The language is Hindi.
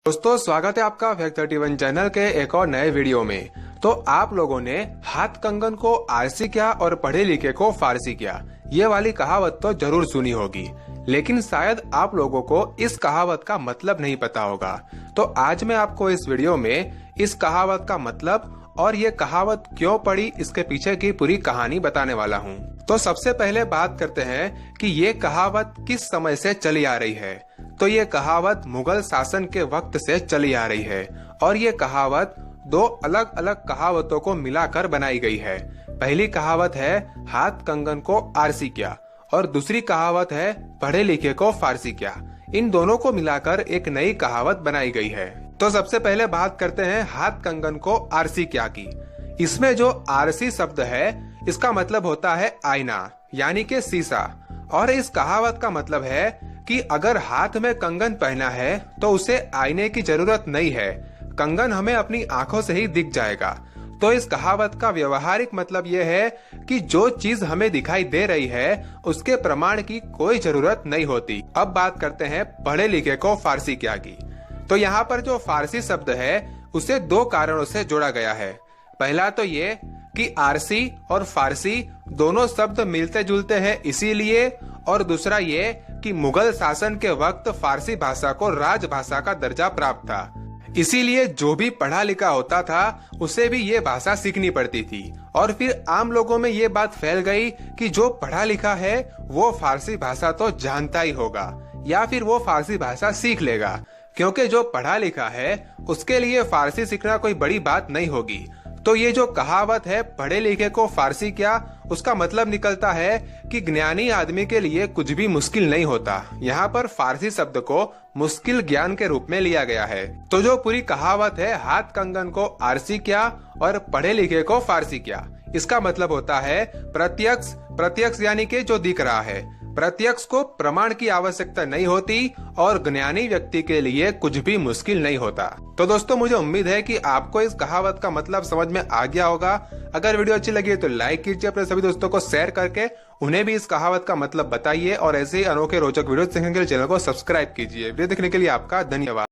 दोस्तों स्वागत है आपका फैक्ट 31 चैनल के एक और नए वीडियो में। तो आप लोगों ने हाथ कंगन को आरसी क्या और पढ़े लिखे को फारसी क्या, ये वाली कहावत तो जरूर सुनी होगी, लेकिन शायद आप लोगों को इस कहावत का मतलब नहीं पता होगा। तो आज मैं आपको इस वीडियो में इस कहावत का मतलब और ये कहावत क्यों पड़ी, इसके पीछे की पूरी कहानी बताने वाला हूँ। तो सबसे पहले बात करते हैं कि ये कहावत किस समय से चली आ रही है। तो ये कहावत मुगल शासन के वक्त से चली आ रही है और ये कहावत दो अलग अलग कहावतों को मिलाकर बनाई गई है। पहली कहावत है हाथ कंगन को आरसी क्या और दूसरी कहावत है पढ़े लिखे को फारसी क्या। इन दोनों को मिलाकर एक नई कहावत बनाई गई है। तो सबसे पहले बात करते हैं हाथ कंगन को आरसी क्या की। इसमें जो आरसी शब्द है इसका मतलब होता है आईना यानी कि शीशा, और इस कहावत का मतलब है कि अगर हाथ में कंगन पहना है तो उसे आईने की जरूरत नहीं है, कंगन हमें अपनी आंखों से ही दिख जाएगा। तो इस कहावत का व्यवहारिक मतलब यह है कि जो चीज हमें दिखाई दे रही है उसके प्रमाण की कोई जरूरत नहीं होती। अब बात करते हैं पढ़े लिखे को फारसी क्या की। तो यहाँ पर जो फारसी शब्द है उसे दो कारणों से जोड़ा गया है। पहला तो ये कि आरसी और फारसी दोनों शब्द मिलते जुलते हैं इसीलिए, और दूसरा ये कि मुगल शासन के वक्त फारसी भाषा को राजभाषा का दर्जा प्राप्त था, इसीलिए जो भी पढ़ा लिखा होता था उसे भी ये भाषा सीखनी पड़ती थी। और फिर आम लोगों में ये बात फैल गई कि जो पढ़ा लिखा है वो फारसी भाषा तो जानता ही होगा या फिर वो फारसी भाषा सीख लेगा, क्योंकि जो पढ़ा लिखा है उसके लिए फारसी सीखना कोई बड़ी बात नहीं होगी। तो ये जो कहावत है पढ़े लिखे को फारसी क्या, उसका मतलब निकलता है कि ज्ञानी आदमी के लिए कुछ भी मुश्किल नहीं होता। यहाँ पर फारसी शब्द को मुश्किल ज्ञान के रूप में लिया गया है। तो जो पूरी कहावत है हाथ कंगन को आरसी क्या और पढ़े लिखे को फारसी क्या, इसका मतलब होता है प्रत्यक्ष, प्रत्यक्ष यानी कि जो दिख रहा है। प्रत्यक्ष को प्रमाण की आवश्यकता नहीं होती और ज्ञानी व्यक्ति के लिए कुछ भी मुश्किल नहीं होता। तो दोस्तों मुझे उम्मीद है कि आपको इस कहावत का मतलब समझ में आ गया होगा। अगर वीडियो अच्छी लगी तो लाइक कीजिए, अपने सभी दोस्तों को शेयर करके उन्हें भी इस कहावत का मतलब बताइए, और ऐसे ही अनोखे रोचक वीडियो देखने के लिए चैनल को सब्सक्राइब कीजिए। वीडियो देखने के लिए आपका धन्यवाद।